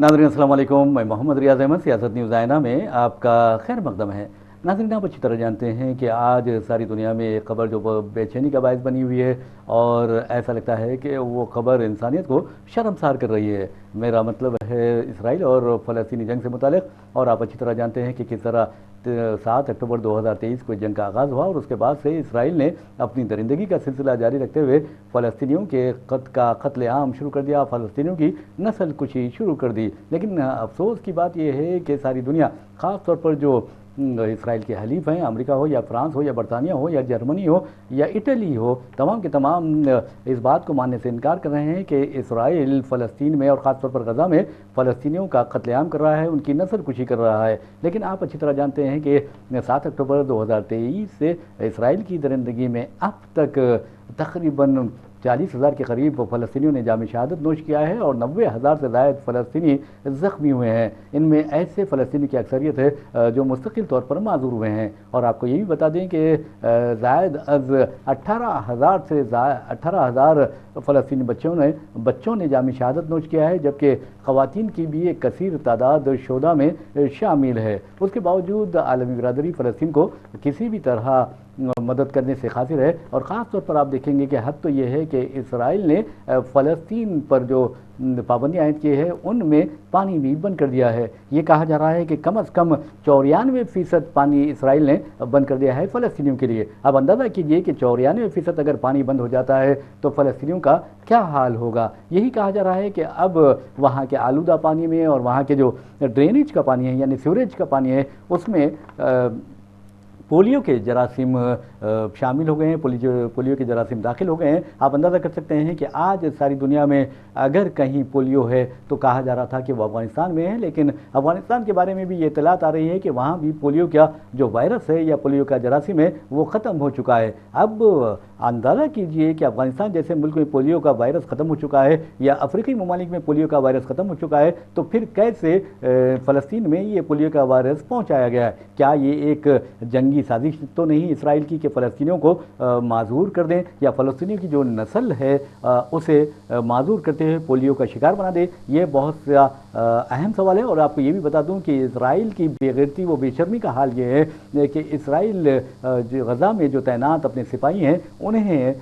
नाज़रीन अस्सलाम वालेकुम। मैं मोहम्मद रियाज़ अहमद सियासत न्यूज़ आइना में आपका खैर मकदम है। नाज़रीन, आप अच्छी तरह जानते हैं कि आज सारी दुनिया में एक खबर जो बेचैनी का बायस बनी हुई है और ऐसा लगता है कि वो खबर इंसानियत को शर्मसार कर रही है। मेरा मतलब है इसराइल और फ़लस्तीनी जंग से मुतालिक। और आप अच्छी तरह जानते हैं कि किस तरह 7 अक्टूबर 2023 को जंग का आगाज़ हुआ और उसके बाद से इसराइल ने अपनी दरिंदगी का सिलसिला जारी रखते हुए फ़लस्तीनियों के कत्ल आम शुरू कर दिया, फ़लस्तीनियों की नस्ल कुशी शुरू कर दी। लेकिन अफसोस की बात यह है कि सारी दुनिया, ख़ास तौर पर जो इसराइल के हलीफ हैं, अमेरिका हो या फ्रांस हो या बरतानिया हो या जर्मनी हो या इटली हो, तमाम के तमाम इस बात को मानने से इनकार कर रहे हैं कि इसराइल फ़लस्तीन में और ख़ास तौर पर गज़ा में फ़लस्तीनियों का कत्लेआम कर रहा है, उनकी नस्ल कुशी कर रहा है। लेकिन आप अच्छी तरह जानते हैं कि 7 अक्टूबर 2023 से इसराइल की दरिंदगी में अब तक तकरीबन 40,000 के करीब फ़लस्तीनियों ने जाम शहादत नोश किया है और 90,000 से ज़ायद फ़लस्तीनी ज़ख्मी हुए हैं। इनमें ऐसे फ़लस्तीनी की अक्सरियत है जो मुस्तकिल तौर पर माजूर हुए हैं। और आपको ये भी बता दें कि ज़ायद अज़ 18,000 फ़लस्तीनी बच्चों ने जाम शहादत नोश किया है, जबकि ख़वातीन की भी एक कसीर तादाद शोधा में शामिल है। उसके बावजूद आलमी बिरादरी फ़लस्तीन को किसी भी तरह मदद करने से कासिर है। और ख़ास तौर पर आप देखेंगे कि हद तो ये है कि इसराइल ने फ़लस्तीन पर जो पाबंदी आयद की है उनमें पानी भी बंद कर दिया है। ये कहा जा रहा है कि कम से कम 94% पानी इसराइल ने बंद कर दिया है फ़लस्तीनियों के लिए। अब अंदाज़ा कीजिए कि 94% अगर पानी बंद हो जाता है तो फ़लस्तीनियों का क्या हाल होगा। यही कहा जा रहा है कि अब वहाँ के आलूदा पानी में और वहाँ के जो ड्रेनेज का पानी है यानी सीवरेज का पानी है उसमें पोलियो के जरासीम शामिल हो गए हैं, पोलियो के जरासीम दाखिल हो गए हैं। आप अंदाज़ा कर सकते हैं कि आज सारी दुनिया में अगर कहीं पोलियो है तो कहा जा रहा था कि वो अफ़गानिस्तान में है, लेकिन अफ़गानिस्तान के बारे में भी ये इत्तलात आ रही है कि वहाँ भी पोलियो का जो वायरस है या पोलियो का जरासीम है वो ख़त्म हो चुका है। अब अंदाज़ा कीजिए कि अफ़गानिस्तान जैसे मुल्क में पोलियो का वायरस ख़त्म हो चुका है या अफ्रीकी ममालिक में पोलियो का वायरस ख़त्म हो चुका है, तो फिर कैसे फ़लस्तीन में ये पोलियो का वायरस पहुँचाया गया है? क्या ये एक जंगी साजिश तो नहीं इसराइल की कि फ़लस्तीनियों को माजूर कर दें या फ़लस्तीनियों की जो नस्ल है उसे माजूर करते हुए पोलियो का शिकार बना दें? ये बहुत अहम सवाल है। और आपको ये भी बता दूं कि इसराइल की बेगैरती व बेशर्मी का हाल ये है कि इसराइल जो गज़ा में जो तैनात अपने सिपाही हैं उन्हें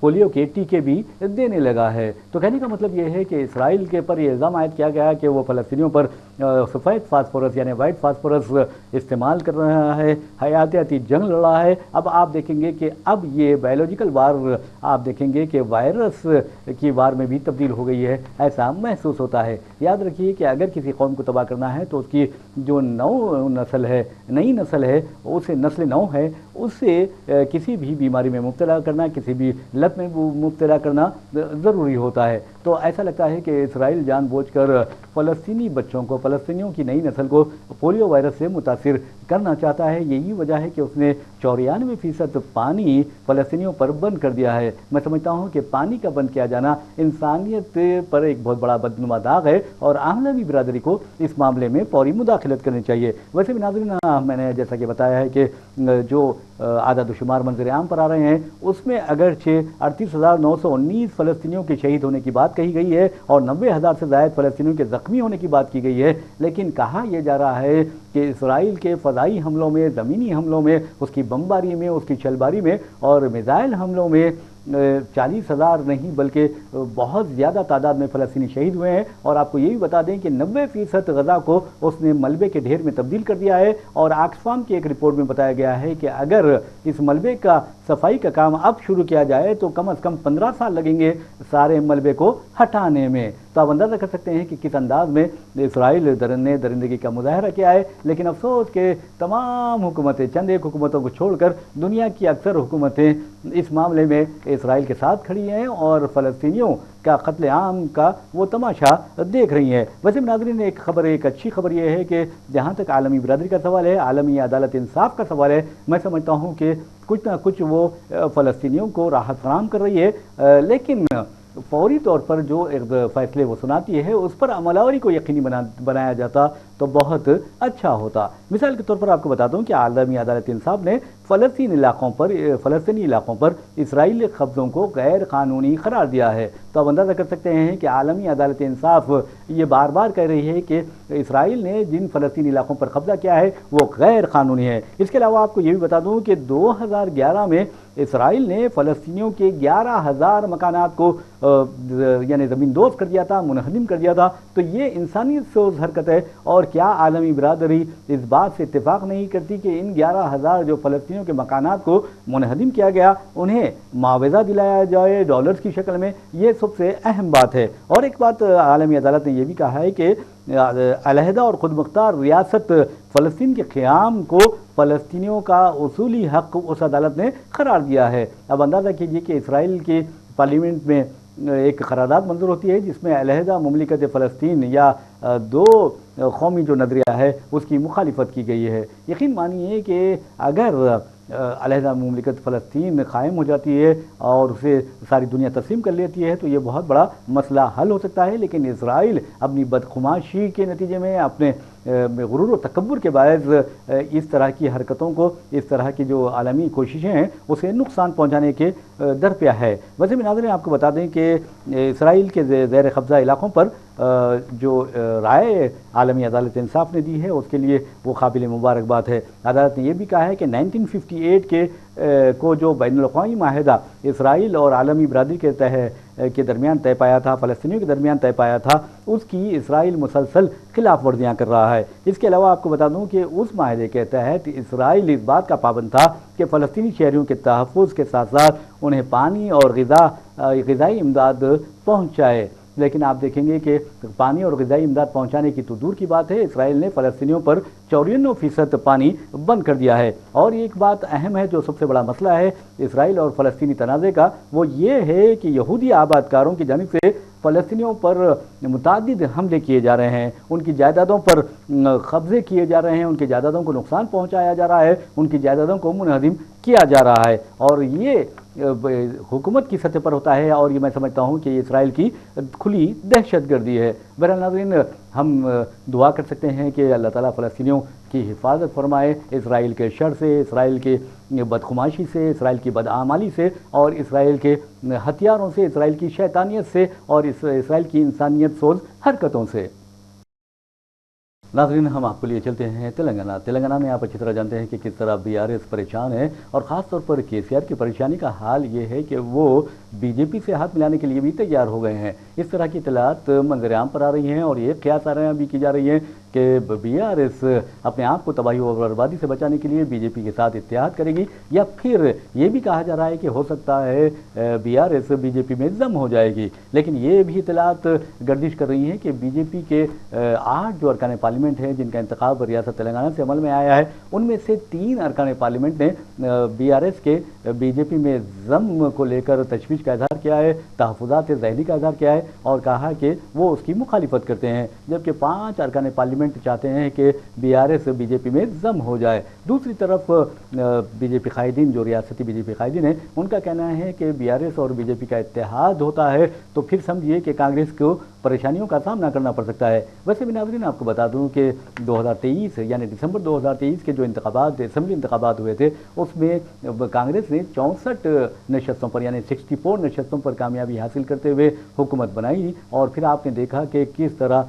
पोलियो के टीके भी देने लगा है। तो कहने का मतलब ये है कि इसराइल के पर यह इल्ज़ाम आयद किया गया कि वो फ़लस्तीनियों पर सफ़ेद फास्फोरस यानी वाइट फास्फोरस इस्तेमाल कर रहा है, हयातियाती जंग लड़ रहा है। अब आप देखेंगे कि अब ये बायोलॉजिकल वार आप देखेंगे कि वायरस की वार में भी तब्दील हो गई है, ऐसा महसूस होता है। याद रखिए कि अगर किसी कौम को तबाह करना है तो उसकी जो नई नस्ल है उसे नस्ल नौ है, उससे किसी भी बीमारी में मुब्तला करना, किसी भी लत में मुब्तला करना ज़रूरी होता है। तो ऐसा लगता है कि इसराइल जानबूझकर फ़लस्तीनी बच्चों को, फ़लस्तीनियों की नई नस्ल को पोलियो वायरस से मुतासिर करना चाहता है। यही वजह है कि उसने 94% पानी फ़लस्तीनियों पर बंद कर दिया है। मैं समझता हूँ कि पानी का बंद किया जाना इंसानियत पर एक बहुत बड़ा बदनुमा दाग है और आलमी बिरादरी को इस मामले में फौरी मुदाखलत करनी चाहिए। वैसे भी नाज़रीन, मैंने जैसा कि बताया है कि जो आदाद शुमार मंजर आम पर आ रहे हैं उसमें अगरचे 38,919 फ़लस्तीनियों के शहीद होने की बात कही गई है और 90,000 से ज़ायद फ़लस्तीनियों के ज़ख्मी होने की बात की गई है, लेकिन कहा यह जा रहा है कि इसराइल के फ़ज़ाई हमलों में, ज़मीनी हमलों में, उसकी बमबारी में, उसकी छलबारी में और मिज़ाइल हमलों में 40,000 नहीं बल्कि बहुत ज़्यादा तादाद में फ़लस्तीनी शहीद हुए हैं। और आपको ये भी बता दें कि 90% गज़ा को उसने मलबे के ढेर में तब्दील कर दिया है। और ऑक्सफाम की एक रिपोर्ट में बताया गया है कि अगर इस मलबे का सफाई का काम अब शुरू किया जाए तो कम से कम 15 साल लगेंगे सारे मलबे को हटाने में। तो आप अंदाज़ा कर सकते हैं कि किस अंदाज में इसराइल ने दरिंदगी का मुजाहरा किया है। लेकिन अफसोस के तमाम हुकूमतें, चंद एक हुकूमतों को छोड़कर दुनिया की अक्सर हुकूमतें इस मामले में इसराइल के साथ खड़ी हैं और फ़लस्तीनियों का कत्ल आम का वो तमाशा देख रही हैं। वैसे नाज़रीन, एक अच्छी खबर ये है कि जहाँ तक आलमी बिरादरी का सवाल है, आलमी अदालत इंसाफ का सवाल है, मैं समझता हूँ कि कुछ ना कुछ वो फ़लस्तीनियों को राहत फराहम कर रही है। लेकिन फौरी तौर पर जो फ़ैसले वो सुनाती है उस पर अमलावरी को यकीनी बनाया जाता تو بہت اچھا ہوتا۔ مثال کے طور پر آپ کو بتا دوں کہ عالمی عدالت انصاف نے فلسطینی علاقوں پر اسرائیلی قبضوں کو غیر قانونی قرار دیا ہے۔ تو آپ اندازہ کر سکتے ہیں کہ عالمی عدالت انصاف یہ بار بار کہہ رہی ہے کہ اسرائیل نے جن فلسطینی علاقوں پر قبضہ کیا ہے وہ غیر قانونی ہے۔ اس کے علاوہ آپ کو یہ بھی بتا دوں کہ 2011 میں اسرائیل نے فلسطینیوں کے 11,000 مکانات کو یعنی زمین دوز کر دیا تھا، منہدم کر دیا تھا۔ تو یہ انسانیت سوز حرکت ہے، اور کیا عالمی برادری اس بات سے اتفاق نہیں کرتی کہ ان 11,000 جو فلسطینیوں کے مکانات کو منہدم کیا گیا انہیں معاوضہ دلایا جائے ڈالرز کی شکل میں؟ یہ سب سے اہم بات ہے۔ اور ایک بات عالمی عدالت نے یہ بھی کہا ہے کہ علیحدہ اور خود مختار ریاست فلسطین کے قیام کو فلسطینیوں کا اصولی حق اس عدالت نے قرار دیا ہے۔ اب اندازہ کیجئے کہ اسرائیل کی پارلیمنٹ میں ایک قرارداد منظور ہوتی ہے جس میں علیحدہ مملکت فلسطین یا دو قومی جو نظریہ ہے اس کی مخالفت کی گئی ہے۔ یقین مانیے کہ اگر علیحدہ مملکت فلسطین قائم ہو جاتی ہے اور اسے ساری دنیا تسلیم کر لیتی ہے تو یہ بہت بڑا مسئلہ حل ہو سکتا ہے، لیکن اسرائیل اپنی بدخماشی کے نتیجے میں، اپنے غرور و تکبر کے باعث اس طرح کی حرکتوں کو، اس طرح کی جو عالمی کوششیں ہیں اسے نقصان پہنچانے کے درپیہ ہے۔ ویسے بھی ناظرین آپ کو بتا دیں کہ اسرائیل کے زیر قبضہ علاقوں پر جو رائے عالمی عدالت انصاف نے دی ہے اس کے لیے وہ قابل مبارکباد ہے۔ عدالت نے یہ بھی کہا ہے کہ 1958 کو جو بین الاقوامی معاہدہ اسرائیل اور عالمی برادری کے درمیان طے پایا تھا، فلسطینیوں کے درمیان طے پایا تھا، اس کی اسرائیل مسلسل خلاف ورزیاں کر رہا ہے۔ اس کے علاوہ آپ کو بتا دوں کہ اس معاہدے کے تحت اسرائیل اس بات کا پابند تھا کہ فلسطینی شہریوں کے تحفظ کے ساتھ ساتھ انہیں پانی اور غذائی امداد پہنچائے، لیکن آپ دیکھیں گے کہ پانی اور غذائی امداد پہنچانے کی تو دور کی بات ہے، اسرائیل نے فلسطینیوں پر 94% پانی بند کر دیا ہے۔ اور ایک بات اہم ہے جو سب سے بڑا مسئلہ ہے اسرائیل اور فلسطینی تنازع کا، وہ یہ ہے کہ یہودی آباد کاروں کی جانب سے فلسطینیوں پر متعدد حملے کیے جا رہے ہیں، ان کی جائیدادوں پر قبضے کیے جا رہے ہیں، ان کی جائیدادوں کو نقصان پہنچایا جا رہا ہے، ان کی جائیدادوں کو منہدم کیا جا رہا ہے، اور یہ حکومت کی سطح پر ہوتا ہے، اور یہ میں سمجھتا ہوں کہ یہ اسرائیل کی کھلی دہشت گردی ہے۔ بہرحال ناظرین، ہم دعا کر سکتے ہیں کہ اللہ تعالیٰ فلسطینیوں کی حفاظت فرمائے اسرائیل کے شر سے، اسرائیل کے بدخماشی سے، اسرائیل کی بدعمالی سے، اور اسرائیل کے ہتھیاروں سے، اسرائیل کی شیطانیت سے، اور اسرائیل کی انسانیت سوز حرکتوں سے۔ ناظرین، ہم آپ کو لیے چلتے ہیں تلنگانہ میں آپ اچھی طرح جانتے ہیں کہ کس طرح BRS پریشان ہے، اور خاص طور پر KCR کی پریشانی کا حال یہ ہے کہ وہ BJP سے ہاتھ ملانے کے لیے بھی تیار ہو گئے ہیں۔ اس طرح کی اطلاعات منظر عام پر آ رہی ہیں، اور یہ قیاس آراں بھی کی جا رہی ہیں کہ BRS اپنے آپ کو تباہی و بربادی سے بچانے کے لیے BJP کے ساتھ اتحاد کرے گی، یا پھر یہ بھی کہا جا رہا ہے کہ ہو سکتا ہے BRS BJP میں ضم ہو جائے گی۔ لیکن یہ بھی اطلاعات گردش کر رہی ہیں کہ BJP کے 8 جو ارکان پارلیمنٹ ہیں جن کا انتخاب ریاست تلنگانہ سے عمل میں آیا ہے، ان میں سے 3 ارکان پارلیمنٹ نے BRS کے BJP میں ضم کو لے کر تشویش کا اظہار کیا ہے، تحفظات ذہنی کا اظہار کیا ہے، اور کہا کہ وہ اس کی مخالفت کرتے ہیں، جبکہ 5 ارکان پارلیمنٹ چاہتے ہیں کہ BRS BJP میں ضم ہو جائے۔ دوسری طرف BJP قائدین، جو ریاستی BJP قائدین ہیں، ان کا کہنا ہے کہ BRS اور BJP کا اتحاد ہوتا ہے تو پھر سمجھیے کہ کانگریس کو پریشانیوں کا سامنا کرنا پڑ سکتا ہے۔ ویسے بھی ناظرین آپ کو بتا دوں کہ 2023 یعنی دسمبر 2023 کے جو انتخابات، اسمبلی انتخابات ہوئے تھے، اس میں کانگریس نے 64 نشستوں پر یعنی 64 نشستوں پر کامیابی حاصل کرتے ہوئے حکومت بنائی، اور پھر آپ نے دیکھا کہ کس طرح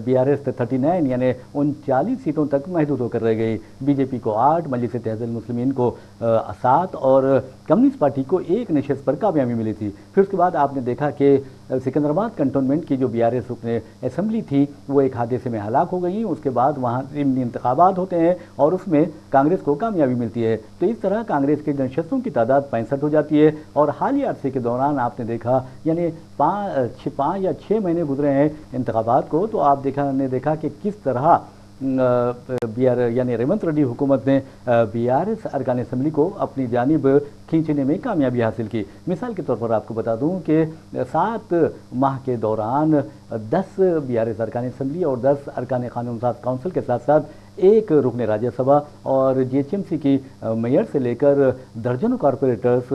BRS 39 یعنی 39 سیٹوں تک محدود ہو کر رہ گئی، BJP کو 8، مجلس اتحاد المسلمین کو 7، اور کمیونسٹ پارٹی کو 1 نشست پر کامیابی ملی تھی۔ پھر اس کے بعد آپ نے دیکھا کہ سکندرآباد کنٹونمنٹ کی جو BRS رکن اسمبلی تھی وہ ایک حادثے میں ہلاک ہو گئی، اس کے بعد وہاں انتخابات ہوتے ہیں اور اس میں کانگریس کو کامیابی ملتی ہے۔ تو اس طرح کانگریس کے نشستوں کی تعداد 65 ہو جاتی ہے، اور حالیہ عرصے کے دوران آپ نے دیکھا یعنی 5 یا 6 مہینے گزرے ہیں انتخابات کو، تو آپ نے دیکھا کہ کس طرح یعنی ریونت ریڈی حکومت نے BRS ارکان اسمبلی کو اپنی جانب کھینچنے میں کامیابی حاصل کی۔ مثال کے طور پر آپ کو بتا دوں کہ 7 ماہ کے دوران 10 BRS ارکان اسمبلی اور 10 ارکان قانون ساز کونسل کے ساتھ ساتھ 1 رکن راجیہ سبھا اور GHMC کی میئر سے لے کر درجنوں کارپوریٹرز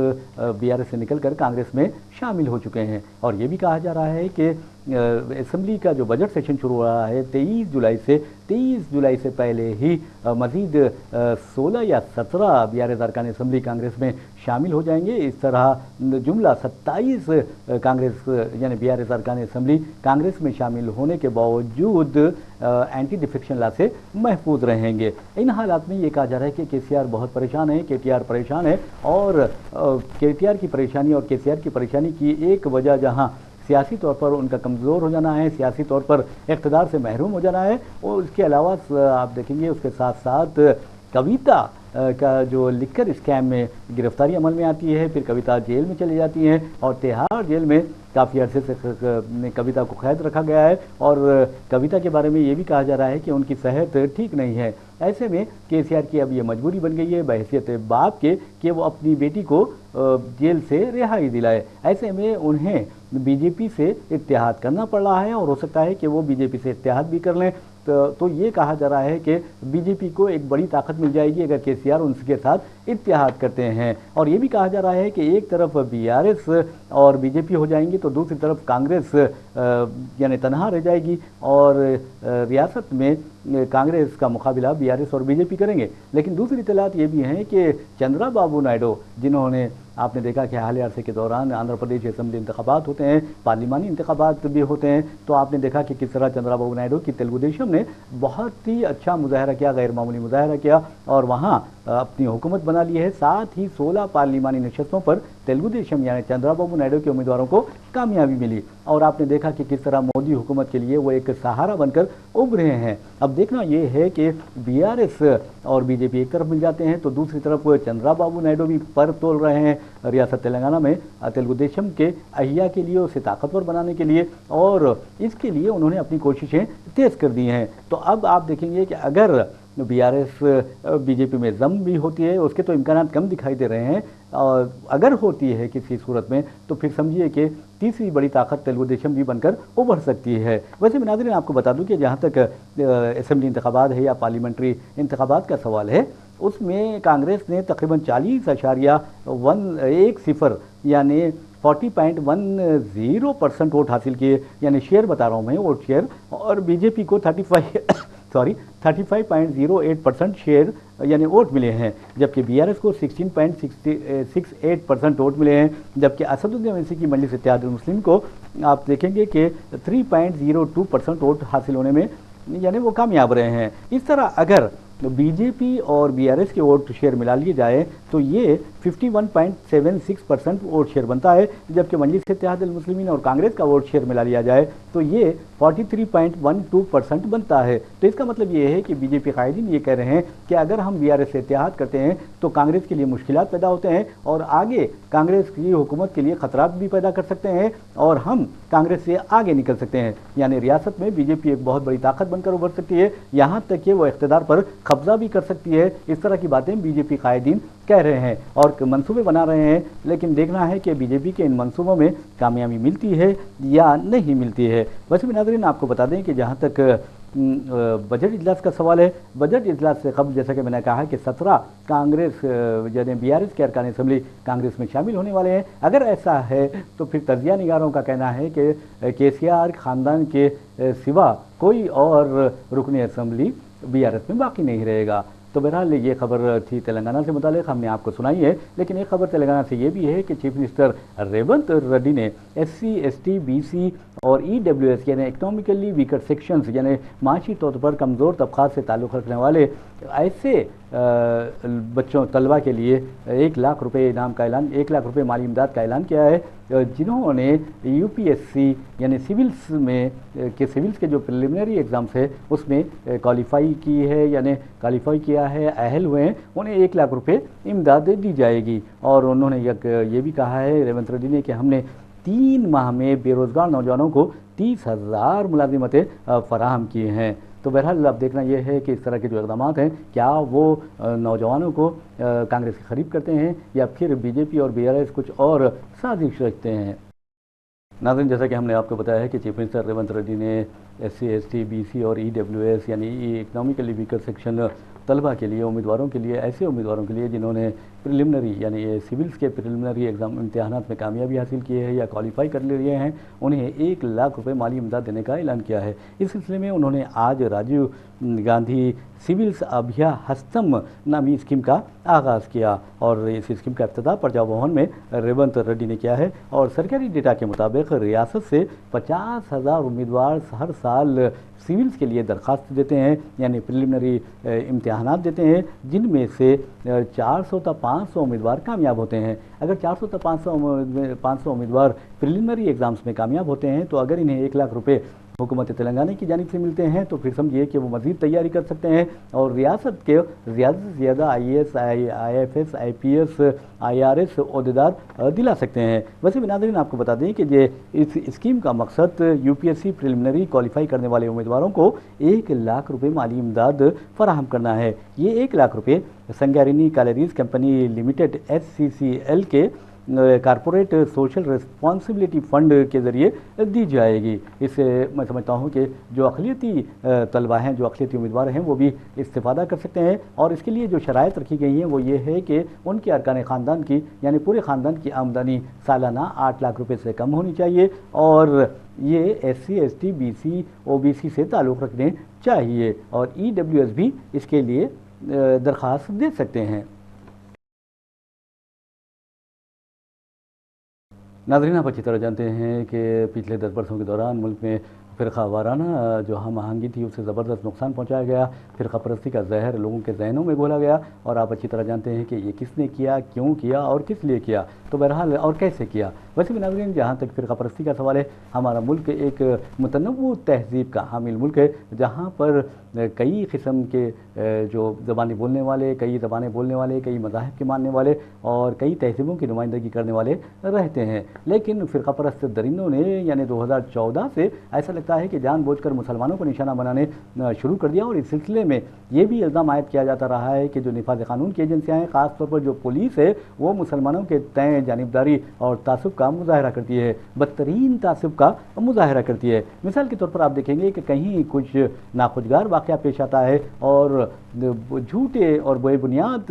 BRS سے نکل کر کانگریس میں شامل ہو چکے ہیں۔ اور یہ بھی کہا جا رہا ہے کہ असम्बली का जो बजट सेशन शुरू हो रहा है 23 जुलाई से पहले ही मज़ीद 16 या 17 BRS अरकान असम्बली कांग्रेस में शामिल हो जाएंगे। इस तरह जुमला 27 कांग्रेस यानी BRS अरकान असम्बली कांग्रेस में शामिल होने के बावजूद एंटी डिफेक्शन लॉ से महफूज रहेंगे। इन हालात में ये कहा जा रहा है कि KCR बहुत परेशान है, KTR परेशान है, और KTR की परेशानी और KCR की परेशानी की एक वजह जहां सियासी तौर पर उनका कमज़ोर हो जाना है, सियासी तौर पर इक़्तिदार से महरूम हो जाना है, और उसके अलावा आप देखेंगे उसके साथ साथ कविता का जो लिकर स्कैम में गिरफ्तारी अमल में आती है, फिर कविता जेल में चली जाती हैं और तिहाड़ जेल में काफ़ी अरसे से कविता को कैद रखा गया है, और कविता के बारे में ये भी कहा जा रहा है कि उनकी सेहत ठीक नहीं है। ऐसे में KCR की अब ये मजबूरी बन गई है बहैसियत बाप के कि वो अपनी बेटी को जेल से रिहाई दिलाए। ऐसे में उन्हें BJP से इत्तेहाद करना पड़ रहा है, और हो सकता है कि वो BJP से इत्तेहाद भी कर लें। तो ये कहा जा रहा है कि BJP को एक बड़ी ताकत मिल जाएगी अगर KCR उनके साथ इत्तेहाद करते हैं। और ये भी कहा जा रहा है कि एक तरफ BRS और BJP हो जाएंगी तो दूसरी तरफ कांग्रेस यानी तनहा रह जाएगी, और रियासत में कांग्रेस का मुकाबला BRS और BJP करेंगे। लेकिन दूसरी इत्तलात ये भी हैं कि चंद्राबाबू नायडू, जिन्होंने आपने देखा कि हालिया अरसे के दौरान आंध्र प्रदेश असम्बली इंतखाबात होते हैं, पार्लिमानी इंतखाबात भी होते हैं, तो आपने देखा कि किस तरह चंद्राबाबू नायडू की तेलुगु देशम ने बहुत ही अच्छा मुजाहरा किया, गैर मामूली मुजाहरा किया, और वहाँ अपनी हुकूमत बना ली है। साथ ही 16 पार्लिमानी नशस्तों पर तेलुगु देशम यानी चंद्राबाबू नायडू के उम्मीदवारों को कामयाबी मिली, और आपने देखा कि किस तरह मोदी हुकूमत के लिए वो एक सहारा बनकर उभरे हैं। अब देखना ये है कि BRS और BJP एक तरफ मिल जाते हैं तो दूसरी तरफ चंद्राबाबू नायडू भी पर तोल रहे हैं रियासत तेलंगाना में तेलुगु देशम के अहिया के लिए, उसे ताकतवर बनाने के लिए, और इसके लिए उन्होंने अपनी कोशिशें तेज़ कर दी हैं। तो अब आप देखेंगे कि अगर BRS BJP में जम भी होती है, उसके तो इम्कानात कम दिखाई दे रहे हैं, और अगर होती है किसी सूरत में तो फिर समझिए कि तीसरी बड़ी ताकत तेलुगु देशम भी बनकर उभर सकती है। वैसे मैं नाज़रीन आपको बता दूं कि जहां तक असम्बली इंतखाबात है या पार्लियामेंट्री इंतखाबात का सवाल है, उसमें कांग्रेस ने तकरीबन 40.10 यानी 40.10% वोट हासिल किए, यानी शेयर बता रहा हूँ मैं, वोट शेयर, और BJP को 35.08% शेयर यानी वोट मिले हैं, जबकि BRS को 16.68% वोट मिले हैं, जबकि असदुद्दीन ओवैसी की मजलिस इत्तेहादुल मुस्लिम को आप देखेंगे कि 3.02% वोट हासिल होने में यानी वो कामयाब रहे हैं। इस तरह अगर BJP और BRS के वोट शेयर मिला लिए जाए तो ये 51.76% वोट शेयर बनता है, जबकि मजलिस इत्तेहादुल मुस्लिमीन और कांग्रेस का वोट शेयर मिला लिया जाए तो ये 43.12% बनता है। तो इसका मतलब ये है कि BJP कायदीन ये कह रहे हैं कि अगर हम BRS से इत्तेहाद करते हैं तो कांग्रेस के लिए मुश्किलात पैदा होते हैं, और आगे कांग्रेस की हुकूमत के लिए खतरात भी पैदा कर सकते हैं, और हम कांग्रेस से आगे निकल सकते हैं। यानी रियासत में BJP एक बहुत बड़ी ताकत बनकर उभर सकती है, यहाँ तक कि वो इख्तिदार पर कब्जा भी कर सकती है। इस तरह की बातें BJP कायदीन कह रहे हैं और मंसूबे बना रहे हैं, लेकिन देखना है कि BJP के इन मंसूबों में कामयाबी मिलती है या नहीं मिलती है। वैसे भी नाज़रीन आपको बता दें कि जहाँ तक बजट इजलास का सवाल है, बजट इजलास से कबल जैसा कि मैंने कहा कि 17 कांग्रेस यानी BRS के अरकान असम्बली कांग्रेस में शामिल होने वाले हैं। अगर ऐसा है तो फिर तजिया निगारों का कहना है कि KCR खानदान के सिवा कोई और रुकन असम्बली BRS में बाकी नहीं रहेगा। तो बहरहाल ये खबर थी तेलंगाना से मुतालिक, हमने आपको सुनाई है। लेकिन एक खबर तेलंगाना से ये भी है कि चीफ मिनिस्टर रेवंत रेड्डी ने SC, ST, BC और EWS यानी इकोनॉमिकली वीकर सेक्शंस यानी माशी तौर पर कमज़ोर तबक़ात से ताल्लुक़ रखने वाले ऐसे बच्चों तलबा के लिए 1 लाख रुपये इनाम का ऐलान, 1 लाख रुपये माली इमदाद का ऐलान किया है, जिन्होंने UPSC यानी सिविल्स के जो प्रिलिमिनरी एग्ज़ाम्स है उसमें क्वालिफाई की है यानी क्वालिफाई किया है, अहल हुए हैं, उन्हें 1 लाख रुपये इमदाद दी जाएगी। और उन्होंने ये भी कहा है रेवंत रेड्डी ने कि हमने 3 माह में बेरोज़गार नौजवानों को 30,000 मुलाजिमतें फराहम की हैं। तो बहरहाल अब देखना यह है कि इस तरह के जो इक़दाम हैं क्या वो नौजवानों को कांग्रेस के करीब करते हैं या फिर BJP और BRS कुछ और साजिश रखते हैं। नाज़रीन, जैसा कि हमने आपको बताया है कि चीफ मिनिस्टर रेवंत रेड्डी ने SC, ST, BC और EWS यानी इकोनॉमिकली वीकर सेक्शन طلبہ کے لیے، امیدواروں کے لیے، ایسے امیدواروں کے لیے جنہوں نے پریلیمنری یعنی سیولز کے پریلیمنری ایگزام امتحانات میں کامیابی حاصل کی ہے یا کوالیفائی کر لیے ہیں، انہیں 1,00,000 روپے مالی امداد دینے کا اعلان کیا ہے۔ اس سلسلے میں انہوں نے آج راجیو گاندھی سیولز ابھیا ہستم نامی اسکیم کا آغاز کیا اور اس اسکیم کا افتتاح پرجا بھون میں ریونت ریڈی نے کیا ہے اور سرکاری ڈیٹا کے مطابق ریاست سے 50,000 امیدوار ہر سال سیولز کے لیے درخواست دیتے ہیں، یعنی پریلیمنری امتحانات دیتے ہیں، جن میں سے 400 تا 500 امیدوار کامیاب ہوتے ہیں۔ اگر 400 تا 500 امیدوار پریلیمنری ایگزامز میں کامیاب ہوتے ہیں تو اگر انہیں 1,00,000 روپے حکومت تلنگانہ کی جانب سے ملتے ہیں تو پھر سمجھیے کہ وہ مزید تیاری کر سکتے ہیں اور ریاست کے زیادہ سے زیادہ IAS، IFS، IPS، IRS عہدیدار دلا سکتے ہیں۔ ویسے بھی ناظرین آپ کو بتا دیں کہ اس اسکیم کا مقصد UPSC پریلیمنری کوالیفائی کرنے والے امیدواروں کو 1,00,000 روپے مالی امداد فراہم کرنا ہے۔ یہ 1,00,000 روپے Singareni collieries company limited SCCL کے کارپوریٹ سوشل ریسپانسبلٹی فنڈ کے ذریعے دی جائے گی۔ اس سے میں سمجھتا ہوں کہ جو اقلیتی طلبہ ہیں، جو اقلیتی امیدوار ہیں، وہ بھی استفادہ کر سکتے ہیں اور اس کے لیے جو شرائط رکھی گئی ہیں وہ یہ ہے کہ ان کے ارکان خاندان کی یعنی پورے خاندان کی آمدنی سالانہ 8,00,000 روپے سے کم ہونی چاہیے اور یہ SC ST BC OBC سے تعلق رکھنے چاہیے اور EWS بھی اس کے لیے درخواست دے سکتے ہیں۔ ناظرین آپ اچھی طرح جانتے ہیں کہ پچھلے 10 برسوں کے دوران ملک میں فرقہ وارانہ جو ہم آہنگی تھی اسے زبردست نقصان پہنچایا گیا، فرقہ پرستی کا زہر لوگوں کے ذہنوں میں گھولا گیا اور آپ اچھی طرح جانتے ہیں کہ یہ کس نے کیا، کیوں کیا اور کس لیے کیا، تو بہرحال اور کیسے کیا۔ ویسے بھی ناظرین جہاں تک فرقہ پرستی کا سوال ہے، ہمارا ملک ایک متنوع تہذیب کا حامل ملک ہے جہاں پر کئی قسم کے جو زبانیں بولنے والے، کئی زبانیں بولنے والے، کئی مذاہب کے ماننے والے اور کئی تہذیبوں کی نمائندگی کرنے والے رہتے ہیں، لیکن فرقہ پرست درندوں نے یعنی 2014 سے ایسا لگتا ہے کہ جان بوجھ کر مسلمانوں کو نشانہ بنانے شروع کر دیا اور اس سلسلے میں یہ بھی الزام عائد کیا جاتا رہا ہے کہ جو نفاذ قانون کی ایجنسیاں ہیں، خاص طور پر جو پولیس ہے، وہ مسلمانوں کے تئیں جانبداری اور تعصب کا مظاہرہ کرتی ہے، بدترین تعصب کا مظاہرہ کرتی ہے۔ مثال کے طور پر آپ دیکھیں گے کہ کہیں کچھ ناخوشگار واقعہ پیش آتا ہے اور جھوٹے اور بے بنیاد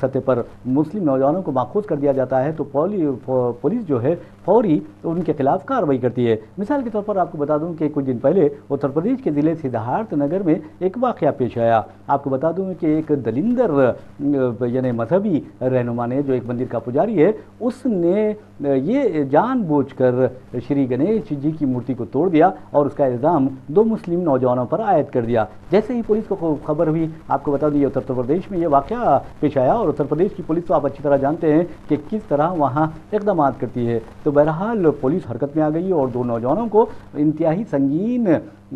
سطح پر مسلم نوجوانوں کو ماخوذ کر دیا جاتا ہے تو پولیس جو ہے فوری ان کے خلاف کارروائی کرتی ہے۔ مثال کے طور پر آپ کو بتا دوں کہ کچھ دن پہلے اتر پردیش کے ضلع سدھارتھ نگر میں ایک واقعہ پیش آیا۔ آپ کو بتا دوں کہ ایک دلندر یعنی مذہبی رہنما نے جو ایک مندر کا پجاری ہے، اس نے یہ جان بوجھ کر شری گنیش جی کی مورتی کو توڑ دیا اور اس کا الزام 2 مسلم نوجوانوں پر عائد کر دیا۔ جیسے ہی پولیس کو خبر ہوئی، آپ کو بتا دوں یہ اتر پردیش میں یہ واقعہ پیش آیا اور اتر پردیش کی پولیس تو آپ اچھی طرح جانتے ہیں کہ کس طرح وہاں اقدامات کرتی ہے، تو بہرحال پولیس حرکت میں آ گئی اور 2 نوجوانوں کو انتہائی سنگین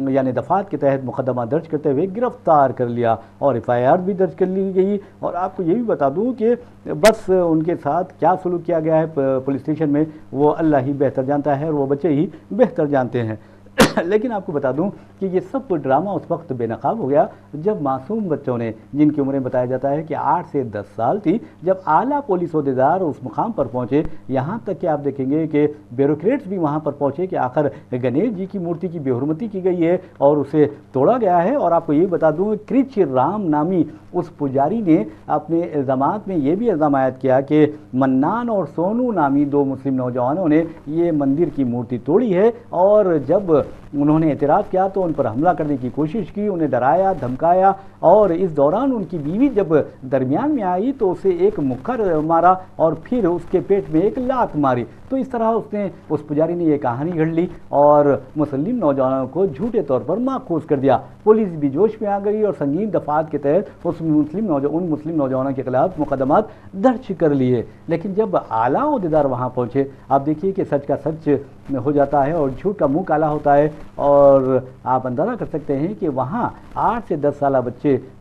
یعنی دفعات کے تحت مقدمہ درج کرتے ہوئے گرفتار کر لیا اور FIR بھی درج کر لی گئی اور آپ کو یہ بھی بتا دوں کہ بس ان کے ساتھ کیا سلوک کیا گیا ہے پولیس اسٹیشن میں وہ اللہ ہی بہتر جانتا ہے اور وہ بچے ہی بہتر جانتے ہیں۔ لیکن آپ کو بتا دوں کہ یہ سب ڈرامہ اس وقت بے نقاب ہو گیا جب معصوم بچوں نے، جن کی عمریں بتایا جاتا ہے کہ 8 سے 10 سال تھی، جب اعلیٰ پولیس عہدیدار اس مقام پر پہنچے، یہاں تک کہ آپ دیکھیں گے کہ بیوروکریٹس بھی وہاں پر پہنچے کہ آخر گنیش جی کی مورتی کی بے حرمتی کی گئی ہے اور اسے توڑا گیا ہے۔ اور آپ کو یہ بتا دوں کرچ رام نامی اس پجاری نے اپنے الزامات میں یہ بھی الزام عائد کیا کہ منان اور سونو نامی 2 مسلم نوجوانوں نے یہ مندر کی مورتی توڑی ہے اور جب انہوں نے اعتراف کیا تو ان پر حملہ کرنے کی کوشش کی، انہیں ڈرایا دھمکایا اور اس دوران ان کی بیوی جب درمیان میں آئی تو اسے ایک مکھر مارا اور پھر اس کے پیٹ میں ایک لات ماری۔ تو اس طرح اس پجاری نے یہ کہانی گھڑ لی اور مسلم نوجوانوں کو جھوٹے طور پر ماخوذ کر دیا۔ پولیس بھی جوش میں آ گئی اور سنگین دفعات کے تحت ان مسلم نوجوانوں کے خلاف مقدمات درج کر لیے۔ لیکن جب اعلیٰ عہدیدار وہاں پہنچے، آپ دیکھیے کہ سچ کا سچ ہو جاتا ہے اور جھوٹ کا منہ کالا ہوتا ہے اور آپ اندازہ کر سکتے ہیں کہ وہاں 8 سے 10 سالہ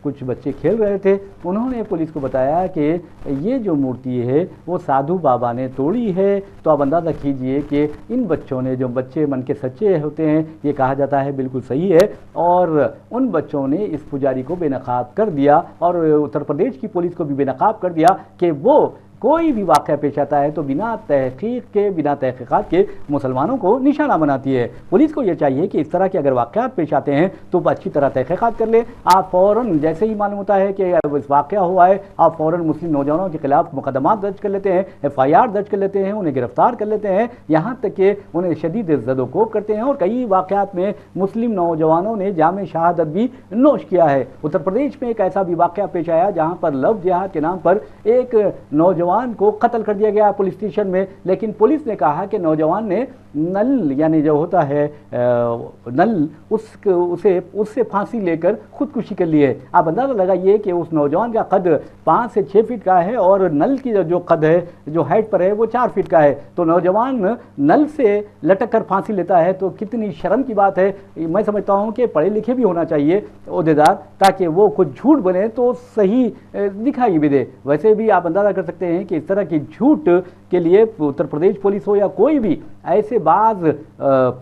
کچھ بچے کھیل رہے تھے۔ انہوں نے پولیس کو بتایا کہ یہ جو مورتی ہے وہ سادھو بابا نے توڑی ہے، تو آپ اندازہ کیجئے کہ ان بچوں نے، جو بچے من کے سچے ہوتے ہیں، یہ کہا جاتا ہے بالکل صحیح ہے، اور ان بچوں نے اس پجاری کو بے نقاب کر دیا اور اتر پردیش کی پولیس کو بھی بے نقاب کر دیا کہ وہ कोई भी वाक़या पेश आता है तो बिना तहक़ीक़ के, बिना तहक़ीक़ात के मुसलमानों को निशाना बनाती है। पुलिस को ये चाहिए कि इस तरह के अगर वाक़यात पेश आते हैं तो अच्छी तरह तहक़ीक़ात कर ले। आप फ़ौरन जैसे ही मालूम होता है कि वाक़या हुआ है, आप फ़ौरन मुस्लिम नौजवानों के खिलाफ मुक़दमात दर्ज कर लेते हैं, FIR दर्ज कर लेते हैं, उन्हें गिरफ़्तार कर लेते हैं, यहाँ तक कि उन्हें शदीद ज़द-ओ-कोब करते हैं। और कई वाक़यात में मुस्लिम नौजवानों ने जाम शहादत भी नोश किया है। उत्तर प्रदेश में एक ऐसा भी वाक़या पेश आया जहाँ पर लव जिहाद के नाम पर एक नौजवान को कत्ल कर दिया गया पुलिस स्टेशन में, लेकिन पुलिस ने कहा कि नौजवान ने नल यानी जो होता है नल उससे फांसी लेकर खुदकुशी कर ली है। आप अंदाज़ा लगाइए कि उस नौजवान का कद 5 से 6 फीट का है और नल की जो कद है, जो हाइट पर है, वो 4 फीट का है। तो नौजवान नल से लटक कर फांसी लेता है तो कितनी शर्म की बात है। मैं समझता हूँ कि पढ़े लिखे भी होना चाहिए ओहदेदार, ताकि वो कुछ झूठ बने तो सही दिखाई भी दे। वैसे भी आप अंदाज़ा कर सकते हैं कि इस तरह की झूठ के लिए उत्तर प्रदेश पुलिस हो या कोई भी, ऐसे बाज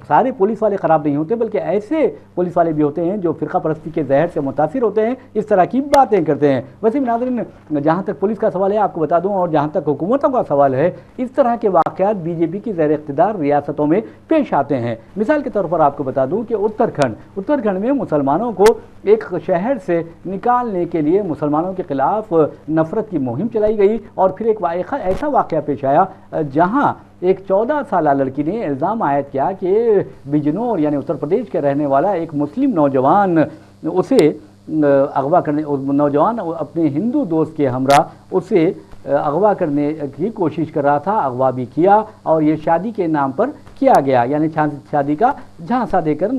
सारे पुलिस वाले ख़राब नहीं होते, बल्कि ऐसे पुलिस वाले भी होते हैं जो फ़िरका परस्ती के जहर से मुतासिर होते हैं, इस तरह की बातें करते हैं। वैसे भी नाज़रीन, जहाँ तक पुलिस का सवाल है आपको बता दूँ, और जहाँ तक हुकूमतों का सवाल है, इस तरह के वाक़यात BJP की ज़ेर इक़्तिदार रियासतों में पेश आते हैं। मिसाल के तौर पर आपको बता दूँ कि उत्तराखंड में मुसलमानों को एक शहर से निकालने के लिए मुसलमानों के ख़िलाफ़ नफ़रत की मुहिम चलाई गई, और फिर एक ऐसा वाक़या पेश आया जहाँ एक 14 साला लड़की ने इल्ज़ाम आयद किया कि बिजनौर यानी उत्तर प्रदेश के रहने वाला एक मुस्लिम नौजवान उसे अगवा करने, नौजवान अपने हिंदू दोस्त के हमरा उसे अगवा करने की कोशिश कर रहा था, अगवा भी किया, और ये शादी के नाम पर किया गया, यानी शादी का झांसा देकर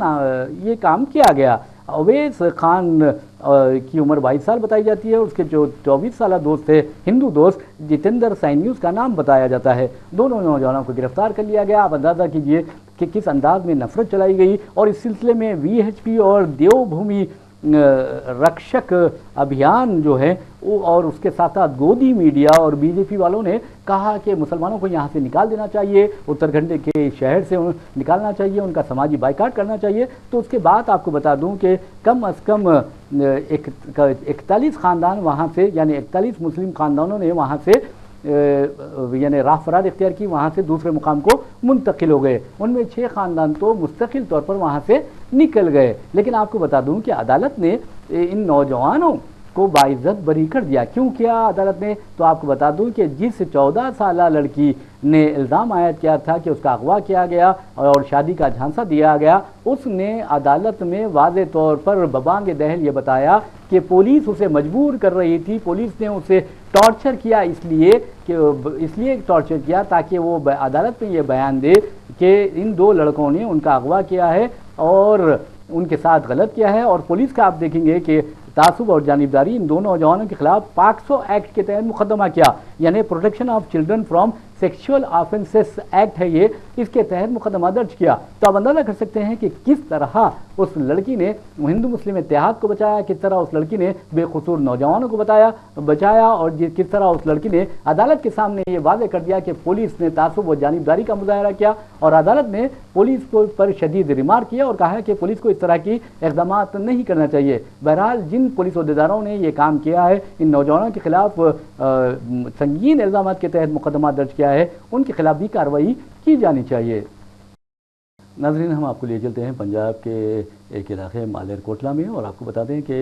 ये काम किया गया। अवैस खान की उम्र 22 साल बताई जाती है, उसके जो 24 साला दोस्त है, हिंदू दोस्त जितेंद्र सैनी उसका नाम बताया जाता है। दोनों नौजवानों को गिरफ्तार कर लिया गया। आप अंदाज़ा कीजिए कि किस अंदाज में नफरत चलाई गई, और इस सिलसिले में VHP और देवभूमि रक्षक अभियान जो है वो, और उसके साथ साथ गोदी मीडिया और BJP वालों ने कहा कि मुसलमानों को यहाँ से निकाल देना चाहिए, उत्तराखंड के शहर से निकालना चाहिए, उनका समाजी बाइकाट करना चाहिए। तो उसके बाद आपको बता दूं कि कम अज़ कम 41 ख़ानदान वहाँ से, यानी 41 मुस्लिम ख़ानदानों ने वहाँ से यानी राह फराद इख्तियार की, वहाँ से दूसरे मुकाम को मुंतकिल हो गए। उनमें 6 ख़ानदान तो मुस्तकिल तौर पर वहाँ से निकल गए। लेकिन आपको बता दूं कि अदालत ने इन नौजवानों को बाइज्जत बरी कर दिया। क्यों किया अदालत ने? तो आपको बता दूं कि जिस 14 साला लड़की ने इल्ज़ाम आयद किया था कि उसका अगवा किया गया और शादी का झांसा दिया गया, उसने अदालत में वाज़े तौर पर बबांग दहल ये बताया कि पुलिस उसे मजबूर कर रही थी, पुलिस ने उसे टॉर्चर किया, इसलिए टॉर्चर किया ताकि वो अदालत में ये बयान दे कि इन 2 लड़कों ने उनका अगवा किया है और उनके साथ गलत किया है। और पुलिस का आप देखेंगे कि तासुब और जानिबदारी, इन दोनों नौजवानों के खिलाफ पॉक्सो एक्ट के तहत मुकदमा किया, यानी protection of children from sexual offences act है ये, इसके तहत मुकदमा दर्ज किया। तो आप अंदाज़ा कर सकते हैं कि किस तरह उस लड़की ने हिंदू मुस्लिम इत्तेहाद को बचाया, किस तरह उस लड़की ने बेकसूर नौजवानों को बचाया, और किस तरह उस लड़की ने अदालत के सामने ये वाज़े कर दिया कि पुलिस ने तासुब और जानिबदारी का मुजाहरा किया, और अदालत ने पुलिस को पर शदीद रिमार्क किया और कहा कि पुलिस को इस तरह की इक़दामात नहीं करना चाहिए। बहरहाल जिन पुलिस अहदेदारों ने ये काम किया है, इन नौजवानों के खिलाफ संगीन इल्ज़ाम के तहत मुकदमा दर्ज किया है, उनके खिलाफ भी कार्रवाई की जानी चाहिए। नाज़रीन, हम आपको ले चलते हैं पंजाब के एक इलाके मालेरकोटला में, और आपको बता दें कि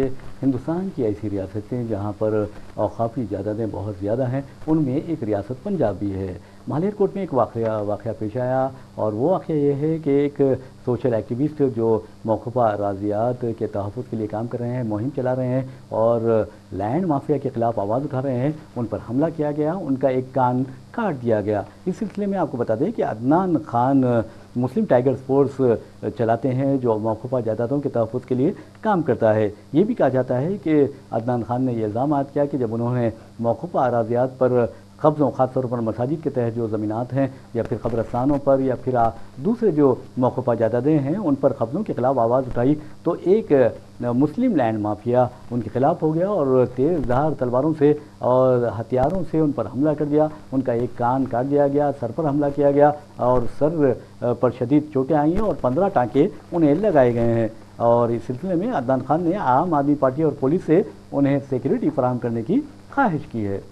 हिंदुस्तान की ऐसी रियासतें जहाँ पर औक़ाफ़ी इजाज़तें बहुत ज़्यादा हैं, उनमें एक रियासत पंजाब भी है। मालेरकोट में एक वाक़या पेश आया, और वो वाक़या ये है कि एक सोशल एक्टिविस्ट जो मौक़ूफ़ा अराज़ियात के तहफ़्फ़ुज़ के लिए काम कर रहे हैं, मुहिम चला रहे हैं और लैंड माफिया के ख़िलाफ़ आवाज़ उठा रहे हैं, उन पर हमला किया गया, उनका एक कान काट दिया गया। इस सिलसिले में आपको बता दें कि अदनान खान मुस्लिम टाइगर्स फोर्स चलाते हैं जो मौक़ूफ़ा जायदादों के तहफ़्फ़ुज़ के लिए काम करता है। ये भी कहा जाता है कि अदनान खान ने ये इल्ज़ाम आयद किया कि जब उन्होंने मौक़ूफ़ा अराज़ियात पर कब्ज़ों, ख़ास तौर पर मसाजिद के तहत जो ज़मीनात हैं या फिर कब्रस्तानों पर या फिर दूसरे जो मौक़ूफ़ा जायदादें हैं उन पर कब्ज़ों के ख़िलाफ़ आवाज़ उठाई, तो एक मुस्लिम लैंड माफिया उनके ख़िलाफ़ हो गया और तेज़ धार तलवारों से और हथियारों से उन पर हमला कर दिया। उनका एक कान काट दिया गया, सर पर हमला किया गया और सर पर शदीद चोटें आई हैं और 15 टाँके उन्हें लगाए गए हैं। और इस सिलसिले में अदनान खान ने आम आदमी पार्टी और पुलिस से उन्हें सिक्योरिटी फराहम करने की ख्वाहिश की है।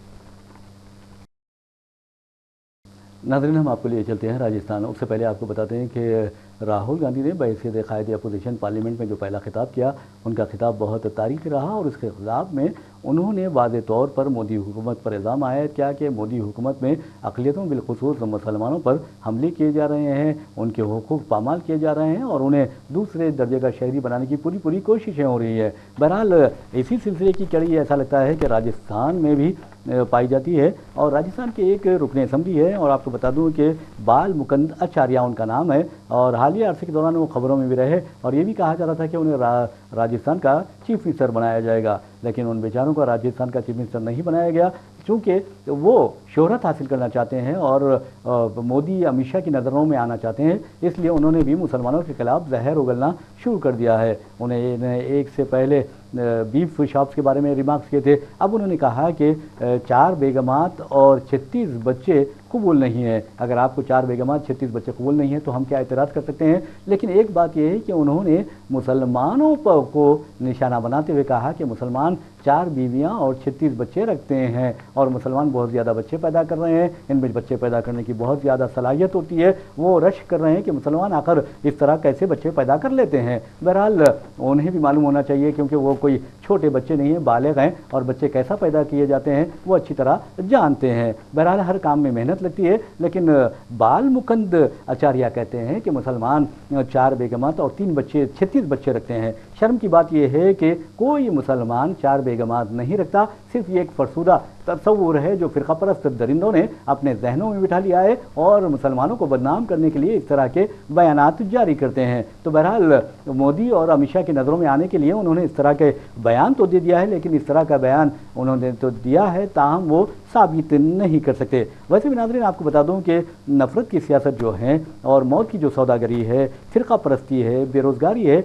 नाज़रीन, हम आपको लिए चलते हैं राजस्थान। उससे पहले आपको बताते हैं कि राहुल गांधी ने बहैसियत क़ायद अपोजिशन पार्लियामेंट में जो पहला खिताब किया, उनका खिताब बहुत तारीख़ी रहा और उसके खिताब में उन्होंने वाज़े तौर पर मोदी हुकूमत पर इल्ज़ाम आयद किया कि मोदी हुकूमत में अक़लियतों बिलख़ुसूस मुसलमानों पर हमले किए जा रहे हैं, उनके हुकूक़ पामाल किए जा रहे हैं और उन्हें दूसरे दर्जे का शहरी बनाने की पूरी कोशिशें हो रही है। बहरहाल इसी सिलसिले की कड़ी ऐसा लगता है कि राजस्थान में भी पाई जाती है और राजस्थान के एक रुकन असम्बली है और आपको बता दूं कि बाल मुकुंद आचार्य उनका नाम है और हालिया अरसे के दौरान वो खबरों में भी रहे और ये भी कहा जा रहा था कि उन्हें राजस्थान का चीफ मिनिस्टर बनाया जाएगा, लेकिन उन बेचारों को राजस्थान का चीफ मिनिस्टर नहीं बनाया गया चूँकि वो शोहरत हासिल करना चाहते हैं और मोदी अमित शाह की नज़रों में आना चाहते हैं, इसलिए उन्होंने भी मुसलमानों के खिलाफ जहर उगलना शुरू कर दिया है। उन्हें एक से पहले बीफ शॉप्स के बारे में रिमार्क्स किए थे, अब उन्होंने कहा कि 4 बेगमात और 36 बच्चे कबूल नहीं है। अगर आपको 4 बेगमात 36 बच्चे कबूल नहीं है तो हम क्या एतराज़ कर सकते हैं। लेकिन एक बात यह है कि उन्होंने मुसलमानों को निशाना बनाते हुए कहा कि मुसलमान 4 बीवियां और 36 बच्चे रखते हैं और मुसलमान बहुत ज़्यादा बच्चे पैदा कर रहे हैं, इनमें बच्चे पैदा करने की बहुत ज़्यादा सलाहियत होती है। वो रश कर रहे हैं कि मुसलमान आखिर इस तरह कैसे बच्चे पैदा कर लेते हैं। बहरहाल उन्हें भी मालूम होना चाहिए क्योंकि वो कोई छोटे बच्चे नहीं हैं, बालिग हैं और बच्चे कैसा पैदा किए जाते हैं वो अच्छी तरह जानते हैं। बहरहाल हर काम में मेहनत लगती है, लेकिन बाल मुकुंद आचार्य कहते हैं कि मुसलमान 4 बेगमात और 36 बच्चे रखते हैं। शर्म की बात यह है कि कोई मुसलमान 4 बेगमात नहीं रखता, सिर्फ ये एक फरसूदा तस्वुर है जो फ़िरक़ा परस्त दरिंदों ने अपने जहनों में बिठा लिया है और मुसलमानों को बदनाम करने के लिए इस तरह के बयानात जारी करते हैं। तो बहरहाल मोदी और अमित शाह की नज़रों में आने के लिए उन्होंने इस तरह के बयान तो दे दिया है, लेकिन इस तरह का बयान उन्होंने तो दिया है ताहम वो साबित नहीं कर सकते। वैसे भी नाज़रीन, आपको बता दूं कि नफ़रत की सियासत जो है और मौत की जो सौदागरी है, फ़िरक़ा परस्ती है, बेरोज़गारी है,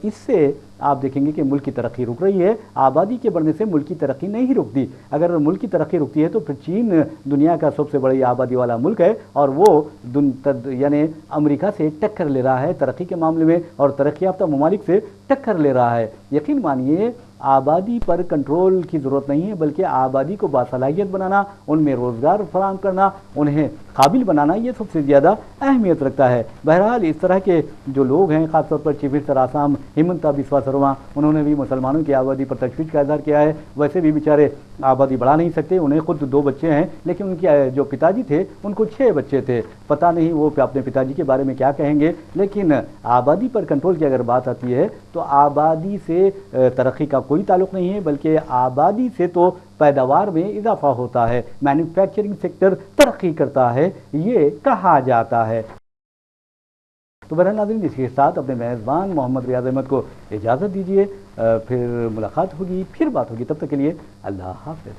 इससे आप देखेंगे कि मुल्क की तरक्की रुक रही है। आबादी के बढ़ने से मुल्क की तरक्की नहीं रुकती। अगर मुल्क की तरक्की रुकती है तो फिर चीन दुनिया का सबसे बड़ी आबादी वाला मुल्क है और वो यानी अमेरिका से टक्कर ले रहा है तरक्की के मामले में और तरक्की याफ्ता ममालिक से टक्कर ले रहा है। यकीन मानिए आबादी पर कंट्रोल की ज़रूरत नहीं है, बल्कि आबादी को बासलाहियत बनाना, उनमें रोज़गार फराहम करना, उन्हें काबिल बनाना, ये सबसे ज़्यादा अहमियत रखता है। बहरहाल इस तरह के जो लोग हैं, ख़ासतौर पर चीफ मिनिस्टर आसाम हिमंता बिस्वा सरमा, उन्होंने भी मुसलमानों की आबादी पर तशवीश का इज़हार किया है। वैसे भी बेचारे आबादी बढ़ा नहीं सकते, उन्हें खुद 2 बच्चे हैं, लेकिन उनके जो पिताजी थे उनको 6 बच्चे थे। पता नहीं वो अपने पिताजी के बारे में क्या कहेंगे। लेकिन आबादी पर कंट्रोल की अगर बात आती है तो आबादी से तरक्की का कोई ताल्लुक़ नहीं है, बल्कि आबादी से तो पैदावार में इजाफा होता है, मैन्युफैक्चरिंग सेक्टर तरक्की करता है, ये कहा जाता है। तो बहरहाल नाज़रीन, इसके साथ अपने मेज़बान मोहम्मद रियाज़ अहमद को इजाज़त दीजिए, फिर मुलाकात होगी, फिर बात होगी। तब तक के लिए अल्लाह हाफ़िज़।